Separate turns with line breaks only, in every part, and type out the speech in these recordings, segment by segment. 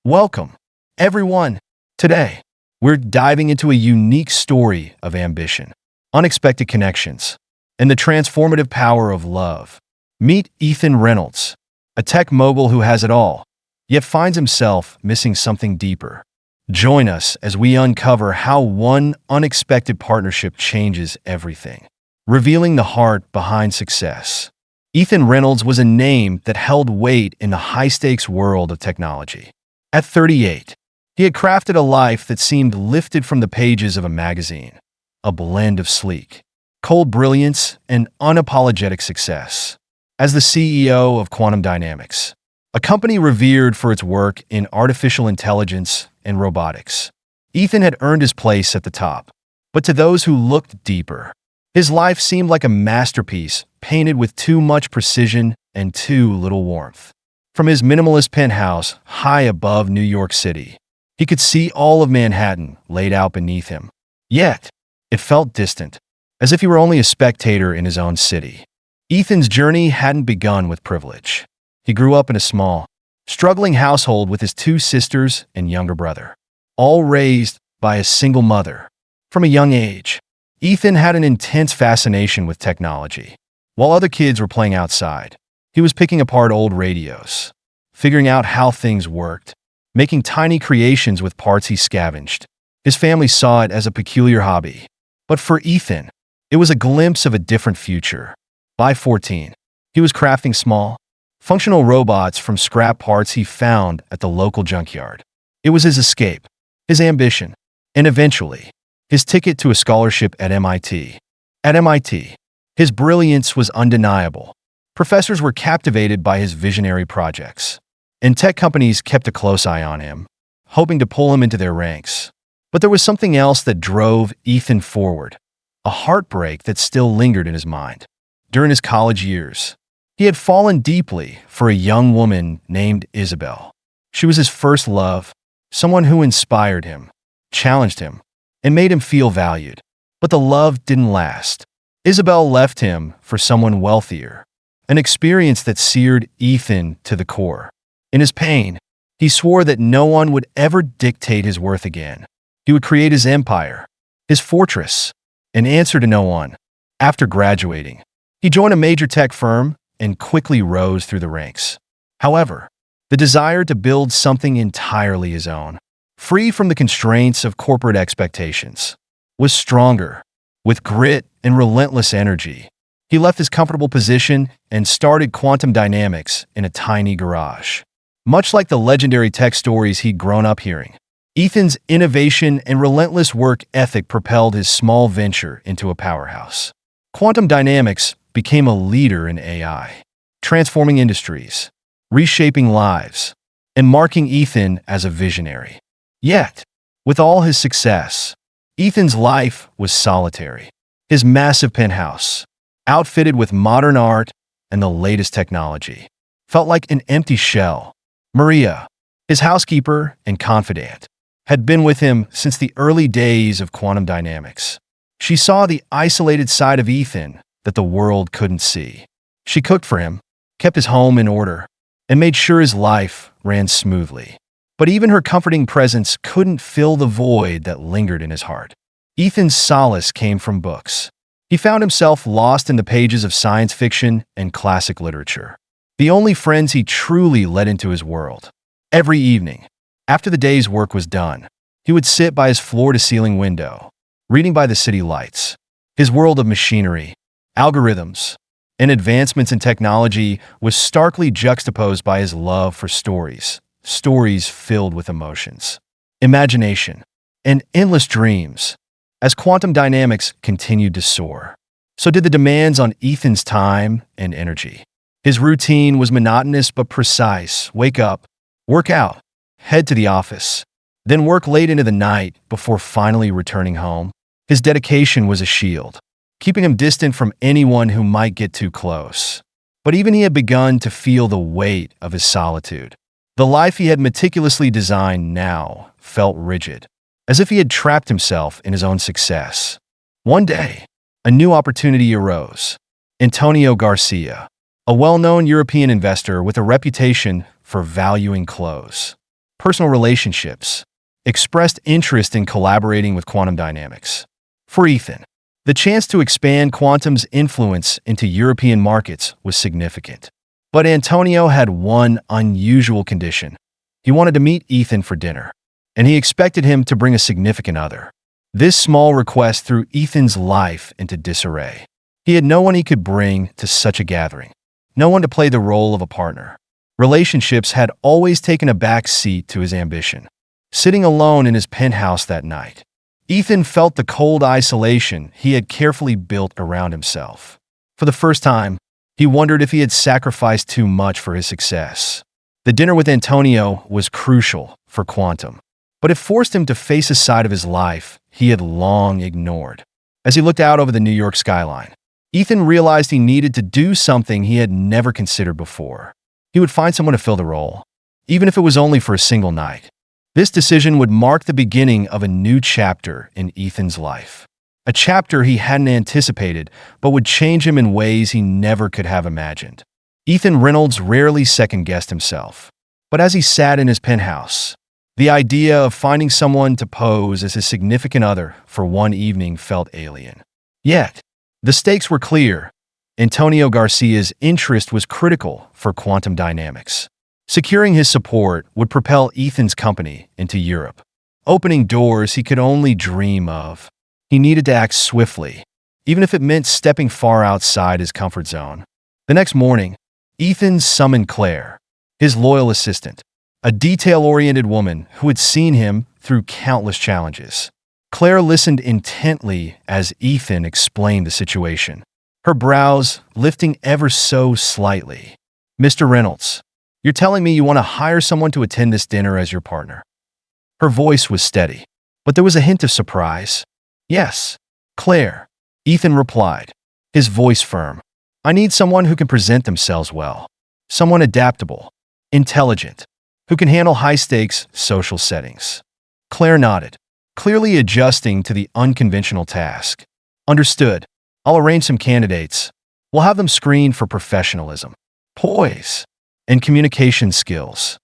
Welcome, everyone. Today, we're diving into a unique story of ambition, unexpected connections, and the transformative power of love. Meet Ethan Reynolds, a tech mogul who has it all, yet finds himself missing something deeper. Join us as we uncover how one unexpected partnership changes everything, revealing the heart behind success. Ethan Reynolds was a name that held weight in the high-stakes world of technology. At 38, he had crafted a life that seemed lifted from the pages of a magazine, a blend of sleek, cold brilliance and unapologetic success. As the CEO of Quantum Dynamics, a company revered for its work in artificial intelligence and robotics, Ethan had earned his place at the top. But to those who looked deeper, his life seemed like a masterpiece painted with too much precision and too little warmth. From his minimalist penthouse high above New York City, he could see all of Manhattan laid out beneath him. Yet, it felt distant, as if he were only a spectator in his own city. Ethan's journey hadn't begun with privilege. He grew up in a small, struggling household with his two sisters and younger brother, all raised by a single mother. From a young age, Ethan had an intense fascination with technology. While other kids were playing outside, he was picking apart old radios, figuring out how things worked, making tiny creations with parts he scavenged. His family saw it as a peculiar hobby, but for Ethan, it was a glimpse of a different future. By 14, he was crafting small, functional robots from scrap parts he found at the local junkyard. It was his escape, his ambition, and eventually, his ticket to a scholarship at MIT. At MIT, his brilliance was undeniable. Professors were captivated by his visionary projects, and tech companies kept a close eye on him, hoping to pull him into their ranks. But there was something else that drove Ethan forward, a heartbreak that still lingered in his mind. During his college years, he had fallen deeply for a young woman named Isabel. She was his first love, someone who inspired him, challenged him, and made him feel valued. But the love didn't last. Isabel left him for someone wealthier, an experience that seared Ethan to the core. In his pain, he swore that no one would ever dictate his worth again. He would create his empire, his fortress, and answer to no one. After graduating, he joined a major tech firm and quickly rose through the ranks. However, the desire to build something entirely his own, free from the constraints of corporate expectations, was stronger. With grit and relentless energy, he left his comfortable position and started Quantum Dynamics in a tiny garage. Much like the legendary tech stories he'd grown up hearing, Ethan's innovation and relentless work ethic propelled his small venture into a powerhouse. Quantum Dynamics became a leader in AI, transforming industries, reshaping lives, and marking Ethan as a visionary. Yet, with all his success, Ethan's life was solitary. His massive penthouse, outfitted with modern art and the latest technology, felt like an empty shell. Maria, his housekeeper and confidant, had been with him since the early days of Quantum Dynamics. She saw the isolated side of Ethan that the world couldn't see. She cooked for him, kept his home in order, and made sure his life ran smoothly. But even her comforting presence couldn't fill the void that lingered in his heart. Ethan's solace came from books. He found himself lost in the pages of science fiction and classic literature, the only friends he truly let into his world. Every evening, after the day's work was done, he would sit by his floor-to-ceiling window, reading by the city lights. His world of machinery, algorithms, and advancements in technology was starkly juxtaposed by his love for stories filled with emotions, imagination, and endless dreams. As Quantum Dynamics continued to soar, so did the demands on Ethan's time and energy. His routine was monotonous but precise. Wake up, work out, head to the office, then work late into the night before finally returning home. His dedication was a shield, keeping him distant from anyone who might get too close. But even he had begun to feel the weight of his solitude. The life he had meticulously designed now felt rigid, as if he had trapped himself in his own success. One day, a new opportunity arose. Antonio Garcia, a well-known European investor with a reputation for valuing clothes, personal relationships, expressed interest in collaborating with quantum dynamics. For Ethan, the chance to expand quantum's influence into European markets was significant. But Antonio had one unusual condition. He wanted to meet Ethan for dinner, and he expected him to bring a significant other. This small request threw Ethan's life into disarray. He had no one he could bring to such a gathering, no one to play the role of a partner. Relationships had always taken a back seat to his ambition. Sitting alone in his penthouse that night, Ethan felt the cold isolation he had carefully built around himself. For the first time, he wondered if he had sacrificed too much for his success. The dinner with Antonio was crucial for Quantum, but it forced him to face a side of his life he had long ignored. As he looked out over the New York skyline, Ethan realized he needed to do something he had never considered before. He would find someone to fill the role, even if it was only for a single night. This decision would mark the beginning of a new chapter in Ethan's life. A chapter he hadn't anticipated, but would change him in ways he never could have imagined. Ethan Reynolds rarely second-guessed himself. But as he sat in his penthouse, the idea of finding someone to pose as his significant other for one evening felt alien. Yet, the stakes were clear. Antonio Garcia's interest was critical for quantum dynamics. Securing his support would propel Ethan's company into Europe, opening doors he could only dream of. He needed to act swiftly, even if it meant stepping far outside his comfort zone. The next morning, Ethan summoned Claire, his loyal assistant, a detail-oriented woman who had seen him through countless challenges. Claire listened intently as Ethan explained the situation, her brows lifting ever so slightly. "Mr. Reynolds, you're telling me you want to hire someone to attend this dinner as your partner?" Her voice was steady, but there was a hint of surprise. "Yes, Claire," Ethan replied, his voice firm. "I need someone who can present themselves well, someone adaptable, intelligent, who can handle high-stakes social settings." Claire nodded, clearly adjusting to the unconventional task. "Understood. I'll arrange some candidates. We'll have them screened for professionalism, poise, and communication skills."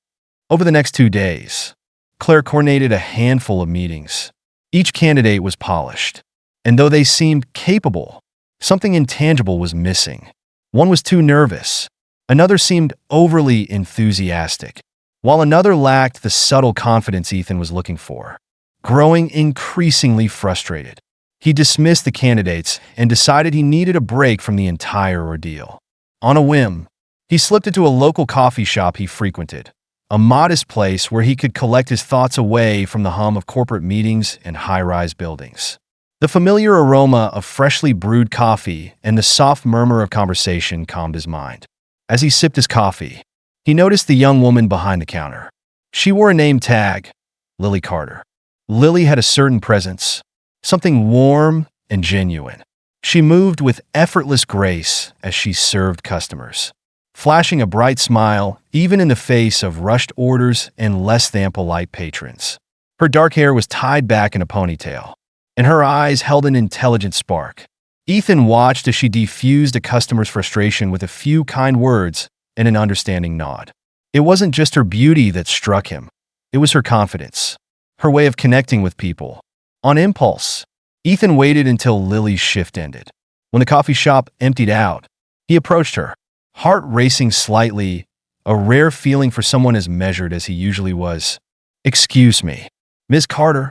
Over the next 2 days, Claire coordinated a handful of meetings. Each candidate was polished, and though they seemed capable, something intangible was missing. One was too nervous, another seemed overly enthusiastic, while another lacked the subtle confidence Ethan was looking for. Growing increasingly frustrated, he dismissed the candidates and decided he needed a break from the entire ordeal. On a whim, he slipped into a local coffee shop he frequented, a modest place where he could collect his thoughts away from the hum of corporate meetings and high-rise buildings. The familiar aroma of freshly brewed coffee and the soft murmur of conversation calmed his mind. As he sipped his coffee, he noticed the young woman behind the counter. She wore a name tag, Lily Carter. Lily had a certain presence, something warm and genuine. She moved with effortless grace as she served customers, flashing a bright smile even in the face of rushed orders and less than polite patrons. Her dark hair was tied back in a ponytail, and her eyes held an intelligent spark. Ethan watched as she diffused a customer's frustration with a few kind words and an understanding nod. It wasn't just her beauty that struck him. It was her confidence, her way of connecting with people. On impulse, Ethan waited until Lily's shift ended. When the coffee shop emptied out, he approached her, heart racing slightly, a rare feeling for someone as measured as he usually was. "Excuse me, Miss Carter?"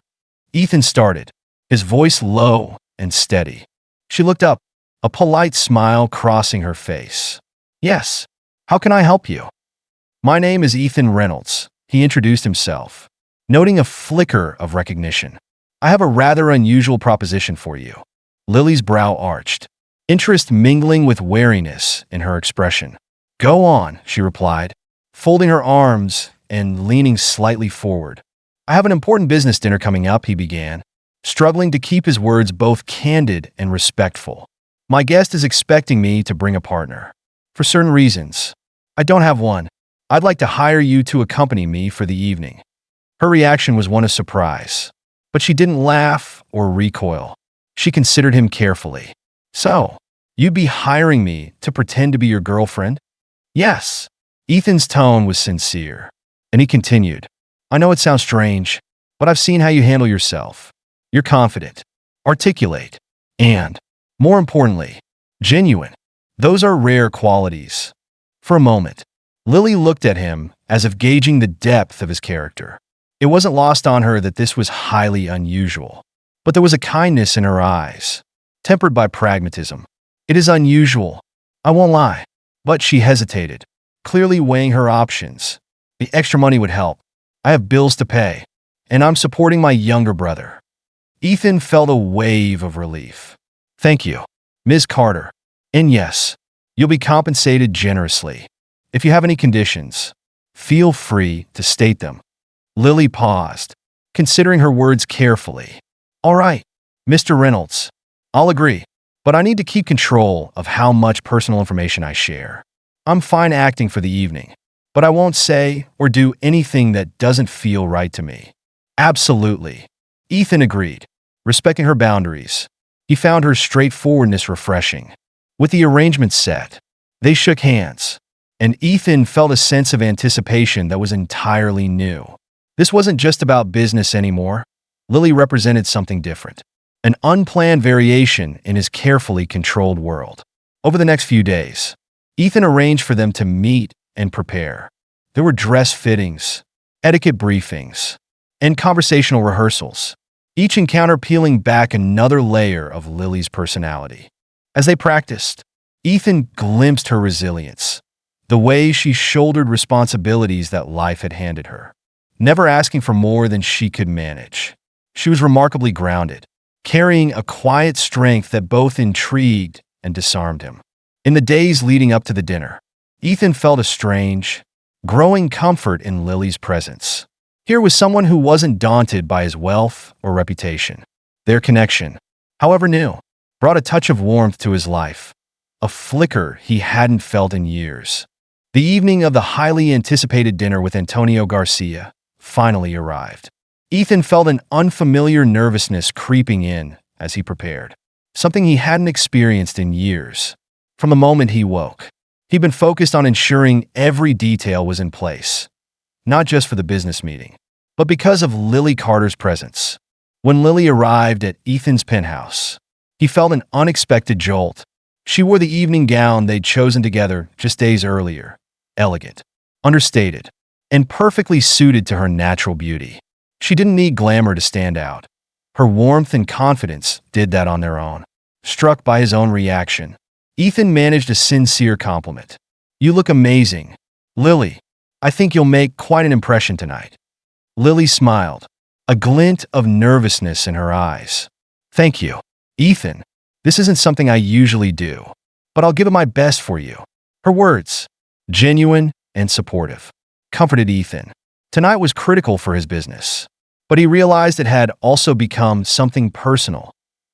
Ethan started, his voice low and steady. She looked up, a polite smile crossing her face. "Yes, how can I help you?" "My name is Ethan Reynolds," he introduced himself, noting a flicker of recognition. "I have a rather unusual proposition for you." Lily's brow arched, interest mingling with wariness in her expression. "Go on," she replied, folding her arms and leaning slightly forward. "I have an important business dinner coming up," he began, struggling to keep his words both candid and respectful. "My guest is expecting me to bring a partner. For certain reasons, I don't have one. I'd like to hire you to accompany me for the evening." Her reaction was one of surprise, but she didn't laugh or recoil. She considered him carefully. "So, you'd be hiring me to pretend to be your girlfriend?" "Yes." Ethan's tone was sincere, and he continued, I know it sounds strange, but I've seen how you handle yourself. You're confident, articulate, and, more importantly, genuine. Those are rare qualities. For a moment, Lily looked at him as if gauging the depth of his character. It wasn't lost on her that this was highly unusual, but there was a kindness in her eyes, tempered by pragmatism. It is unusual, I won't lie, but she hesitated, clearly weighing her options. The extra money would help. I have bills to pay, and I'm supporting my younger brother. Ethan felt a wave of relief. Thank you, Ms. Carter. And yes, you'll be compensated generously. If you have any conditions, feel free to state them. Lily paused, considering her words carefully. All right, Mr. Reynolds, I'll agree, but I need to keep control of how much personal information I share. I'm fine acting for the evening, but I won't say or do anything that doesn't feel right to me. Absolutely. Ethan agreed, respecting her boundaries. He found her straightforwardness refreshing. With the arrangements set, they shook hands, and Ethan felt a sense of anticipation that was entirely new. This wasn't just about business anymore. Lily represented something different, an unplanned variation in his carefully controlled world. Over the next few days, Ethan arranged for them to meet and prepare. There were dress fittings, etiquette briefings, and conversational rehearsals, each encounter peeling back another layer of Lily's personality. As they practiced, Ethan glimpsed her resilience, the way she shouldered responsibilities that life had handed her, never asking for more than she could manage. She was remarkably grounded, carrying a quiet strength that both intrigued and disarmed him. In the days leading up to the dinner, Ethan felt a strange, growing comfort in Lily's presence. Here was someone who wasn't daunted by his wealth or reputation. Their connection, however new, brought a touch of warmth to his life, a flicker he hadn't felt in years. The evening of the highly anticipated dinner with Antonio Garcia finally arrived. Ethan felt an unfamiliar nervousness creeping in as he prepared, something he hadn't experienced in years. From the moment he woke, he'd been focused on ensuring every detail was in place, not just for the business meeting, but because of Lily Carter's presence. When Lily arrived at Ethan's penthouse, he felt an unexpected jolt. She wore the evening gown they'd chosen together just days earlier, elegant, understated, and perfectly suited to her natural beauty. She didn't need glamour to stand out. Her warmth and confidence did that on their own. Struck by his own reaction, Ethan managed a sincere compliment. You look amazing. Lily, I think you'll make quite an impression tonight. Lily smiled, a glint of nervousness in her eyes. Thank you, Ethan. This isn't something I usually do, but I'll give it my best for you. Her words, genuine and supportive, comforted Ethan. Tonight was critical for his business, but he realized it had also become something personal,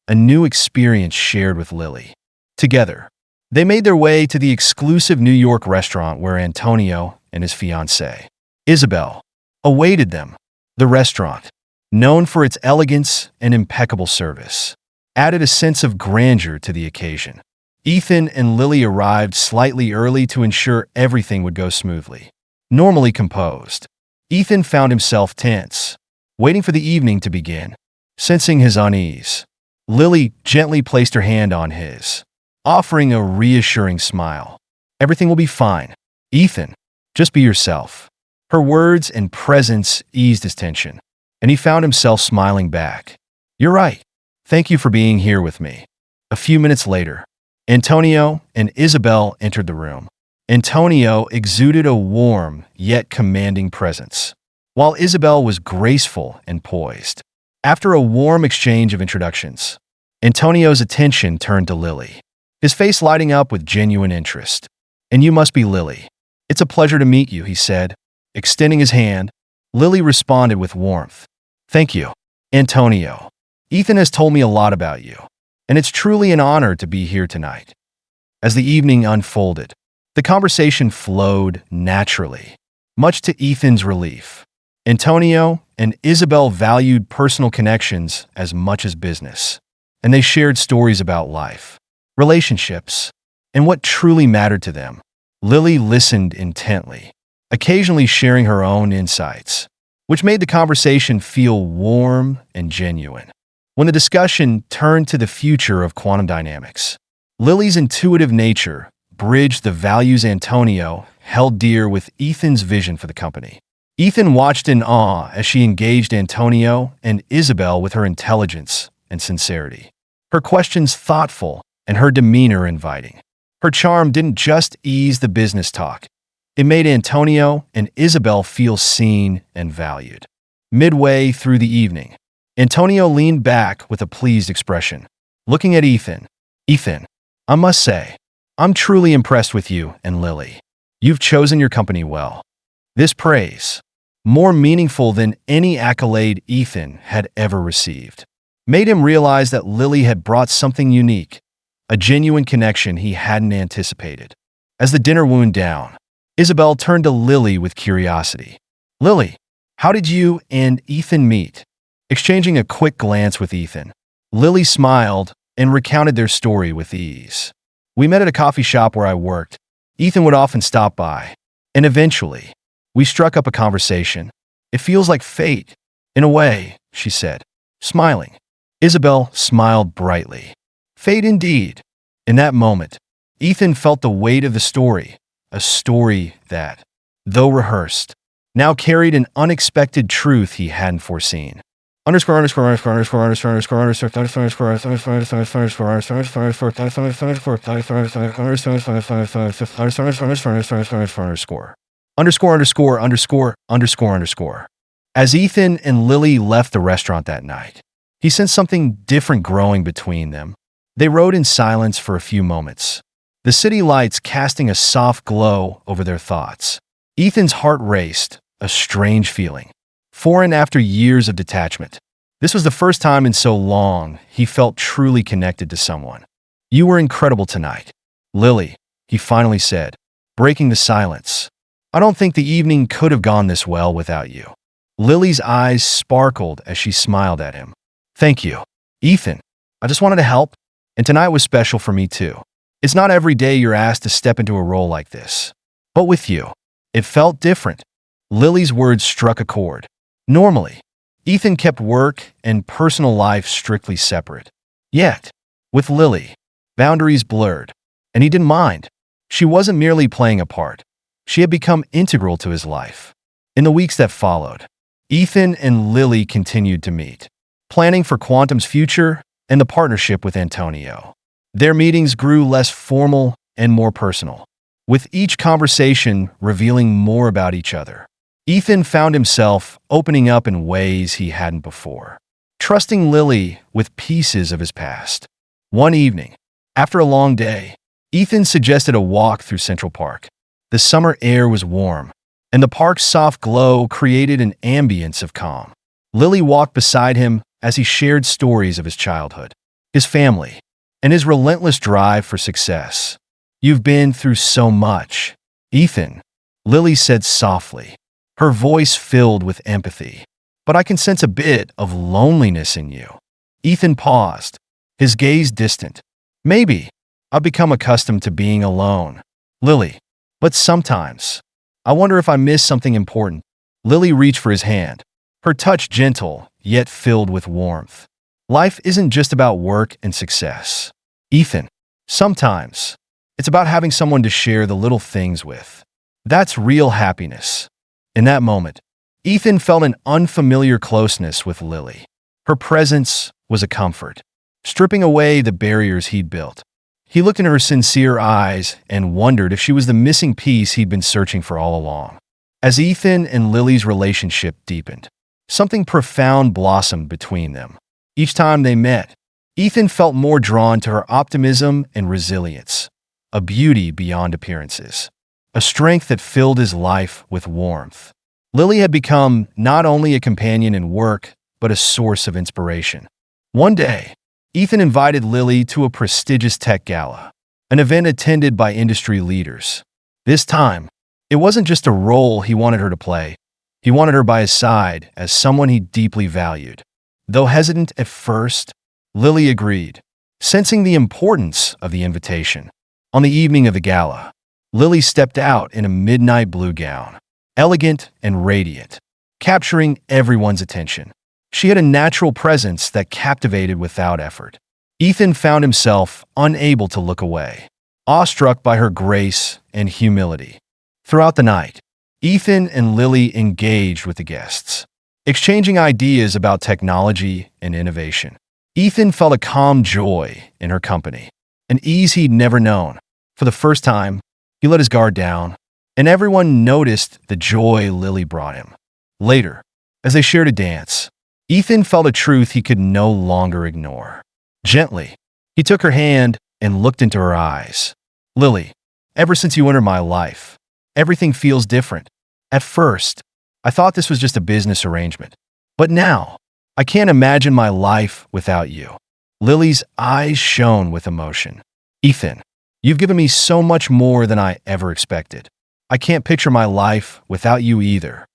a new experience shared with Lily. Together, they made their way to the exclusive New York restaurant where Antonio and his fiancée, Isabel, awaited them. The restaurant, known for its elegance and impeccable service, added a sense of grandeur to the occasion. Ethan and Lily arrived slightly early to ensure everything would go smoothly. Normally composed, Ethan found himself tense, waiting for the evening to begin. Sensing his unease, Lily gently placed her hand on his, offering a reassuring smile. Everything will be fine, Ethan. Just be yourself. Her words and presence eased his tension, and he found himself smiling back. You're right. Thank you for being here with me. A few minutes later, Antonio and Isabel entered the room. Antonio exuded a warm yet commanding presence, while Isabel was graceful and poised. After a warm exchange of introductions, Antonio's attention turned to Lily, his face lighting up with genuine interest. And you must be Lily. It's a pleasure to meet you, he said. Extending his hand, Lily responded with warmth. Thank you, Antonio. Ethan has told me a lot about you, and it's truly an honor to be here tonight. As the evening unfolded, the conversation flowed naturally, much to Ethan's relief. Antonio and Isabel valued personal connections as much as business, and they shared stories about life, relationships, and what truly mattered to them. Lily listened intently, occasionally sharing her own insights, which made the conversation feel warm and genuine. When the discussion turned to the future of quantum dynamics, Lily's intuitive nature bridged the values Antonio held dear with Ethan's vision for the company. Ethan watched in awe as she engaged Antonio and Isabel with her intelligence and sincerity. Her questions thoughtful and her demeanor inviting. Her charm didn't just ease the business talk. It made Antonio and Isabel feel seen and valued. Midway through the evening, Antonio leaned back with a pleased expression, looking at Ethan. "Ethan, I must say, I'm truly impressed with you and Lily. You've chosen your company well." This praise, more meaningful than any accolade Ethan had ever received, made him realize that Lily had brought something unique, a genuine connection he hadn't anticipated. As the dinner wound down, Isabel turned to Lily with curiosity. "Lily, how did you and Ethan meet?" Exchanging a quick glance with Ethan, Lily smiled and recounted their story with ease. "We met at a coffee shop where I worked. Ethan would often stop by, and eventually, we struck up a conversation. It feels like fate, in a way," she said, smiling. Isabel smiled brightly. Fate indeed. In that moment, Ethan felt the weight of the story, a story that, though rehearsed, now carried an unexpected truth he hadn't foreseen. As Ethan and Lily left the restaurant that night, he sensed something different growing between them. They rode in silence for a few moments, the city lights casting a soft glow over their thoughts. Ethan's heart raced, a strange feeling, foreign after years of detachment. This was the first time in so long he felt truly connected to someone. "You were incredible tonight, Lily," he finally said, breaking the silence. "I don't think the evening could have gone this well without you." Lily's eyes sparkled as she smiled at him. "Thank you, Ethan. I just wanted to help, and tonight was special for me too. It's not every day you're asked to step into a role like this. But with you, it felt different." Lily's words struck a chord. Normally, Ethan kept work and personal life strictly separate. Yet, with Lily, boundaries blurred, and he didn't mind. She wasn't merely playing a part. She had become integral to his life. In the weeks that followed, Ethan and Lily continued to meet, planning for Quantum's future and the partnership with Antonio. Their meetings grew less formal and more personal, with each conversation revealing more about each other. Ethan found himself opening up in ways he hadn't before, trusting Lily with pieces of his past. One evening, after a long day, Ethan suggested a walk through Central Park. The summer air was warm, and the park's soft glow created an ambience of calm. Lily walked beside him as he shared stories of his childhood, his family, and his relentless drive for success. "You've been through so much, Ethan," Lily said softly, her voice filled with empathy. "But I can sense a bit of loneliness in you." Ethan paused, his gaze distant. "Maybe I've become accustomed to being alone, Lily, but sometimes I wonder if I miss something important." Lily reached for his hand, her touch gentle yet filled with warmth. "Life isn't just about work and success, Ethan. Sometimes it's about having someone to share the little things with. That's real happiness." In that moment, Ethan felt an unfamiliar closeness with Lily. Her presence was a comfort, stripping away the barriers he'd built. He looked into her sincere eyes and wondered if she was the missing piece he'd been searching for all along. As Ethan and Lily's relationship deepened, something profound blossomed between them. Each time they met, Ethan felt more drawn to her optimism and resilience, a beauty beyond appearances, a strength that filled his life with warmth. Lily had become not only a companion in work, but a source of inspiration. One day, Ethan invited Lily to a prestigious tech gala, an event attended by industry leaders. This time, it wasn't just a role he wanted her to play. He wanted her by his side as someone he deeply valued. Though hesitant at first, Lily agreed, sensing the importance of the invitation. On the evening of the gala, Lily stepped out in a midnight blue gown, elegant and radiant, capturing everyone's attention. She had a natural presence that captivated without effort. Ethan found himself unable to look away, awestruck by her grace and humility. Throughout the night, Ethan and Lily engaged with the guests, exchanging ideas about technology and innovation. Ethan felt a calm joy in her company, an ease he'd never known. For the first time, he let his guard down, and everyone noticed the joy Lily brought him. Later, as they shared a dance, Ethan felt a truth he could no longer ignore. Gently, he took her hand and looked into her eyes. "Lily, ever since you entered my life, everything feels different. At first, I thought this was just a business arrangement. But now, I can't imagine my life without you." Lily's eyes shone with emotion. "Ethan, you've given me so much more than I ever expected. I can't picture my life without you either."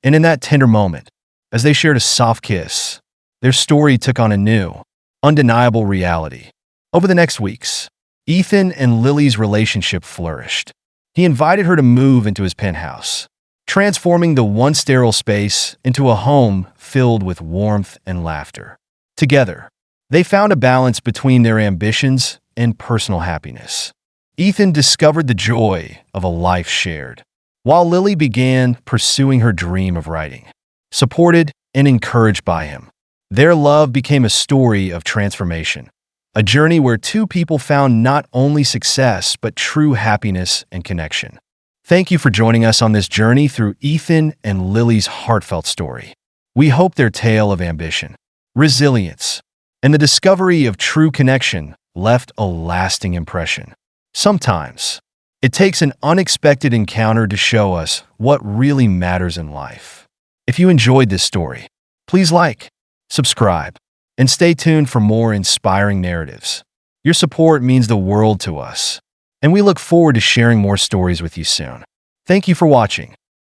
And in that tender moment, as they shared a soft kiss, their story took on a new, undeniable reality. Over the next weeks, Ethan and Lily's relationship flourished. He invited her to move into his penthouse, transforming the once sterile space into a home filled with warmth and laughter. Together, they found a balance between their ambitions and personal happiness. Ethan discovered the joy of a life shared, while Lily began pursuing her dream of writing. Supported and encouraged by him, their love became a story of transformation, a journey where two people found not only success but true happiness and connection. Thank you for joining us on this journey through Ethan and Lily's heartfelt story. We hope their tale of ambition, resilience, and the discovery of true connection left a lasting impression. Sometimes, it takes an unexpected encounter to show us what really matters in life. If you enjoyed this story, please like, subscribe, and stay tuned for more inspiring narratives. Your support means the world to us, and we look forward to sharing more stories with you soon. Thank you for watching.